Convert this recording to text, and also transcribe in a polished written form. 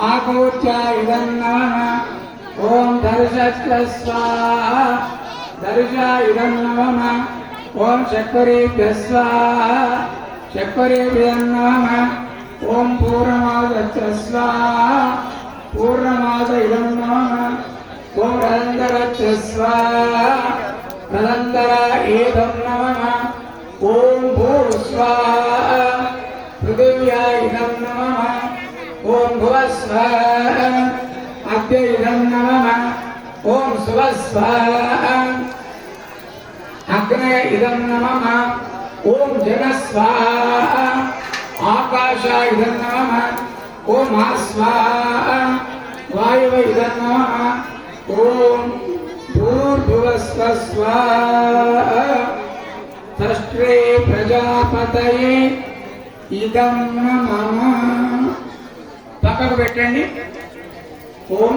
आकूर्चा इदं नमः ओम दर्शश्च स्वाहा दर्शा इदं नमः ओम शक्करेभ्यः स्वाहा शक्करेभ्यः नमः ओम पूर्णमादश्च स्वाहा पूर्णमाद इदं नमः ओम रदन्दरश्च स्वाहा रदन्दर इदं नमः ओम भूस्वाहा पृथिव्या इदं नमः ओम भुवस्वाहा अद्य इदं नमः ओम सुवस्वाहा अग्नय इदं नमः ओम जनस्वाहा आकाशा इदं नमः ओम आस्वाहा वायव इदं नमः ओम भूर्भुवस्वः स्वाहा षष्ठे प्रजापतये इदं नमः पక్కకు పెట్టండి। ఓం